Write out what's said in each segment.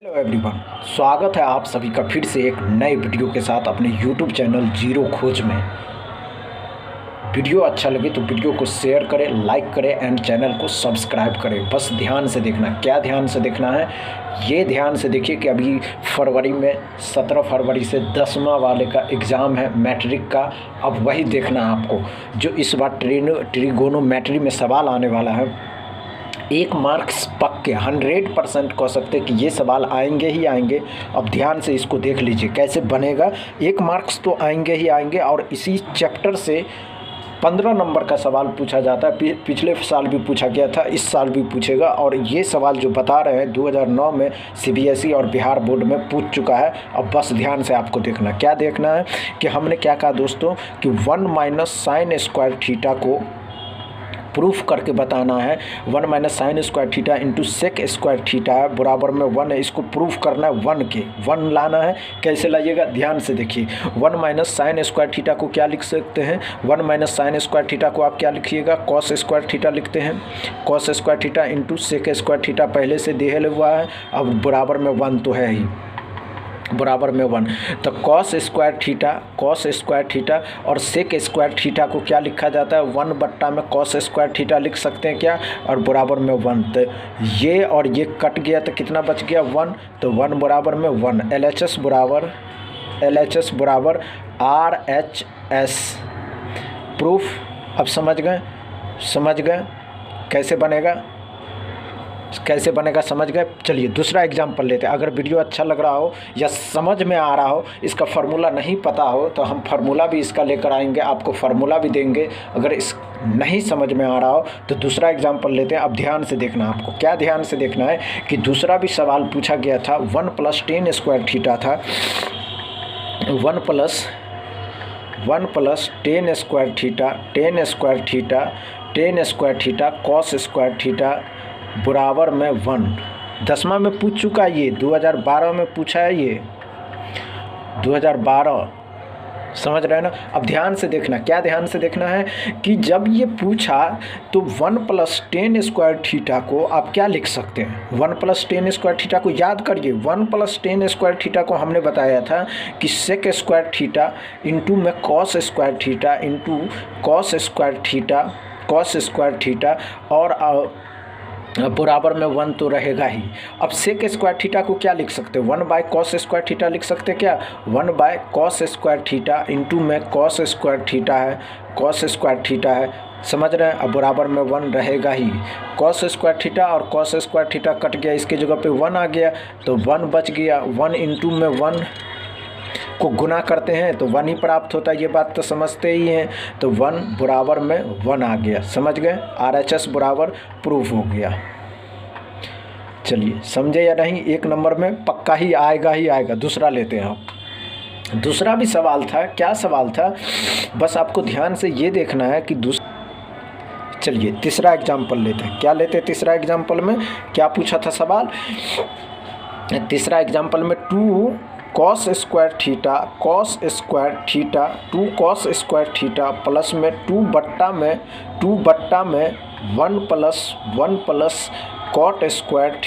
Hello everyone, स्वागत है आप सभी का फिर से एक नए वीडियो के साथ अपने यूट्यूब चैनल जीरो खोज में। वीडियो अच्छा लगे तो वीडियो को शेयर करें, लाइक करें एंड चैनल को सब्सक्राइब करें। बस ध्यान से देखना, क्या ध्यान से देखना है, ये ध्यान से देखिए कि अभी फरवरी में 17 फरवरी से 10वां वाले का एग्ज़ाम है मैट्रिक का। अब वही देखना है आपको, जो इस बार ट्रिगोनोमेट्री में सवाल आने वाला है। 1 मार्क्स पक्के 100% कह सकते कि ये सवाल आएंगे ही आएंगे। अब ध्यान से इसको देख लीजिए कैसे बनेगा। 1 मार्क्स तो आएंगे ही आएंगे और इसी चैप्टर से 15 नंबर का सवाल पूछा जाता है। पिछले साल भी पूछा गया था, इस साल भी पूछेगा। और ये सवाल जो बता रहे हैं 2009 में सीबीएसई और बिहार बोर्ड में पूछ चुका है। अब बस ध्यान से आपको देखना, क्या देखना है कि हमने क्या कहा दोस्तों कि 1 माइनस साइन स्क्वायर थीटा को प्रूफ करके बताना है। 1 minus sine square theta into sec square theta है बराबर में 1 है। इसको प्रूफ करना है 1 के 1 लाना है। कैसे लाइएगा ध्यान से देखिए। 1 माइनस साइन स्क्वायर थीटा को क्या लिख सकते हैं, 1 माइनस साइन स्क्वायर थीटा को आप क्या लिखिएगा, कॉस स्क्वायर थीटा लिखते हैं। Cos square theta into sec square theta पहले से दिया हुआ है, अब बराबर में 1 तो है ही, बराबर में 1। तो कॉस स्क्वायर थीटा और सेक स्क्वायर थीटा को क्या लिखा जाता है, 1 बट्टा में कॉस स्क्वायर थीटा लिख सकते हैं क्या, और बराबर में 1। तो ये और ये कट गया तो कितना बच गया 1, तो 1 बराबर में 1। LHS बराबर RHS प्रूफ। अब समझ गए कैसे बनेगा समझ गए। चलिए दूसरा एग्जाम्पल लेते हैं। अगर वीडियो अच्छा लग रहा हो या समझ में आ रहा हो, इसका फार्मूला नहीं पता हो तो हम फार्मूला भी इसका लेकर आएंगे, आपको फार्मूला भी देंगे। अगर इस नहीं समझ में आ रहा हो तो दूसरा एग्जाम्पल लेते हैं। अब ध्यान से देखना, आपको क्या ध्यान से देखना है कि दूसरा भी सवाल पूछा गया था। 1 प्लस टेन स्क्वायर थीटा था, 1 plus ten square theta cos square theta बराबर में 1। 10वां में पूछ चुका है, ये 2012 में पूछा है, ये 2012, समझ रहे हैं ना। अब ध्यान से देखना, क्या ध्यान से देखना है कि जब ये पूछा तो 1 प्लस टेन स्क्वायर थीटा को आप क्या लिख सकते हैं, 1 प्लस टेन स्क्वायर थीटा को याद करिए। 1 प्लस टेन स्क्वायर थीटा को हमने बताया था कि सेक स्क्वायर थीटा इंटू में cos square theta into cos square theta और बराबर में 1 तो रहेगा ही। अब सेक स्क्वायर थीटा को क्या लिख सकते हैं, 1 बाय कॉस स्क्वायर थीटा लिख सकते हैं क्या, 1 by cos square theta into में कॉस स्क्वायर थीटा है, समझ रहे हैं। अब बराबर में 1 रहेगा ही। कॉस स्क्वायर थीटा और कॉस स्क्वायर थीटा कट गया, इसके जगह पे 1 आ गया तो 1 बच गया। 1 इंटू में 1 को गुना करते हैं तो 1 ही प्राप्त होता है, ये बात तो समझते ही हैं। तो 1 बराबर में 1 आ गया, समझ गए। RHS बराबर प्रूफ हो गया। चलिए समझे या नहीं, 1 नंबर में पक्का ही आएगा। दूसरा लेते हैं आप। दूसरा भी सवाल था, क्या सवाल था, बस आपको ध्यान से ये देखना है कि चलिए तीसरा एग्जाम्पल लेते हैं। क्या लेते हैं तीसरा एग्जाम्पल में, क्या पूछा था सवाल। तीसरा एग्जाम्पल में 2 cos square theta 2 cos square theta plus में 2 बट्टा में 1 प्लस कॉट स्क्वायर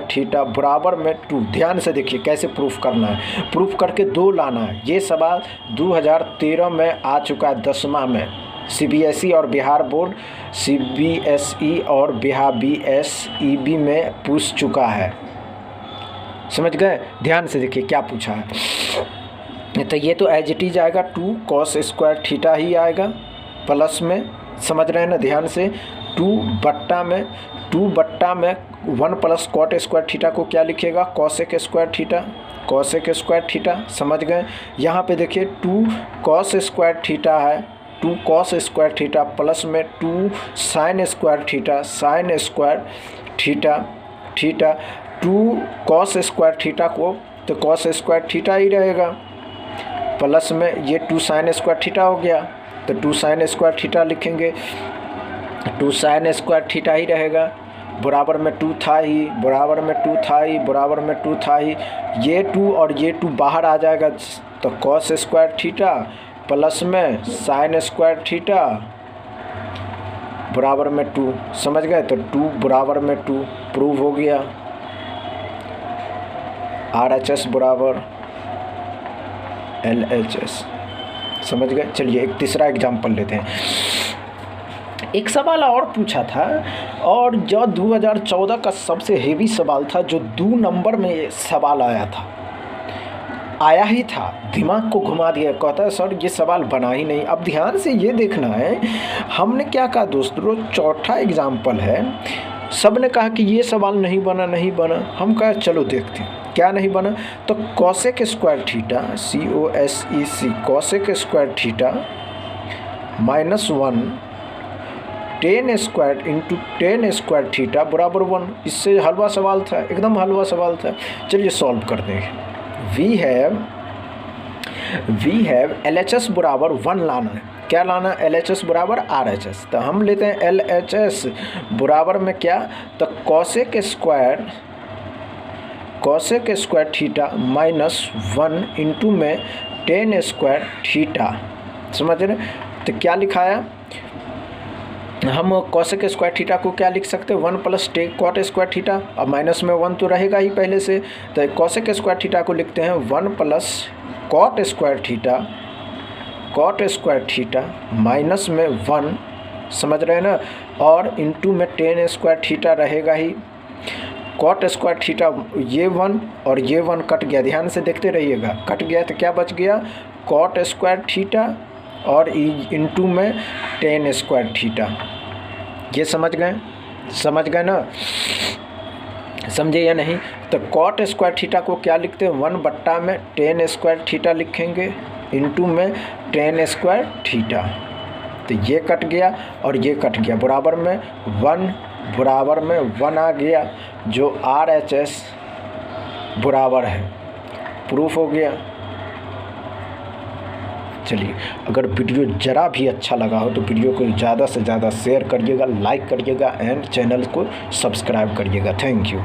थीटा बराबर में 2। ध्यान से देखिए कैसे प्रूफ करना है, प्रूफ करके 2 लाना है। ये सवाल 2013 में आ चुका है 10वां में। सीबीएसई और बिहार बोर्ड BSEB में पूछ चुका है, समझ गए। ध्यान से देखिए क्या पूछा है। तो ये तो एज इट इज आएगा, 2 कॉस स्क्वायर थीटा ही आएगा प्लस में, समझ रहे हैं ना ध्यान से, 2 बट्टा में 1 प्लस कॉट स्क्वायर थीटा को क्या लिखेगा, कॉसेक स्क्वायर थीटा, समझ गए। यहाँ पे देखिए 2 कॉस स्क्वायर थीटा है, 2 कॉस स्क्वायर थीटा प्लस में 2 sign square theta 2 cos square theta को तो कॉस स्क्वायर थीटा ही रहेगा, प्लस में ये 2 साइन स्क्वायर थीटा हो गया तो 2 साइन स्क्वायर थीटा लिखेंगे, 2 साइन स्क्वायर थीटा ही रहेगा, बराबर में 2 था ही, ये 2 और ये 2 बाहर आ जाएगा तो कॉस स्क्वायर थीटा प्लस में साइन स्क्वायर थीटा बराबर में 2, समझ गए। तो 2 बराबर में 2 प्रूव हो गया। RHS बराबर LHS। समझ गए। चलिए एक तीसरा एग्जाम्पल लेते हैं। एक सवाल और पूछा था, और जो 2014 का सबसे हेवी सवाल था, जो 2 नंबर में सवाल आया ही था, दिमाग को घुमा दिया। कहता है सर ये सवाल बना ही नहीं। अब ध्यान से ये देखना है, हमने क्या कहा दोस्तों, चौथा एग्जाम्पल है। सब ने कहा कि ये सवाल नहीं बना। हम कहा चलो देखते हैं क्या नहीं बना। तो cosec square theta COSEC cosec square theta -1 tan square into tan square theta बराबर 1। इससे हलवा सवाल था, एकदम हलवा सवाल था। चलिए सॉल्व कर देंगे। वी हैव LHS बराबर 1 लाना है। क्या लाना है? LHS बराबर RHS। तो हम लेते हैं LHS बराबर में क्या, तो कोसेक स्क्वायर थीटा -1 इंटू में tan स्क्वायर थीटा। समझ रहे? तो क्या लिखा है, हम कोसेक स्क्वायर थीटा को क्या लिख सकते हैं, 1 प्लस कॉट स्क्वायर थीटा। अब माइनस में 1 तो रहेगा ही पहले से, तो कोसेक स्क्वायर थीटा को लिखते हैं 1 plus cot square theta minus में 1। समझ रहे हैं ना। और इंटू में tan स्क्वायर थीटा रहेगा ही। कॉट स्क्वायर थीटा ये 1 और ये 1 कट गया, ध्यान से देखते रहिएगा। कट गया तो क्या बच गया, कॉट स्क्वायर थीटा और इंटू में tan स्क्वायर थीटा। ये समझ गए ना, समझे या नहीं। तो कॉट स्क्वायर थीटा को क्या लिखते हैं, 1 बट्टा में tan स्क्वायर थीटा लिखेंगे इंटू में tan स्क्वायर थीटा। तो ये कट गया और ये कट गया, बराबर में 1 आ गया, जो RHS बराबर है। प्रूफ हो गया। चलिए, अगर वीडियो ज़रा भी अच्छा लगा हो तो वीडियो को ज़्यादा से ज़्यादा शेयर करिएगा, लाइक करिएगा एंड चैनल को सब्सक्राइब करिएगा। Thank you.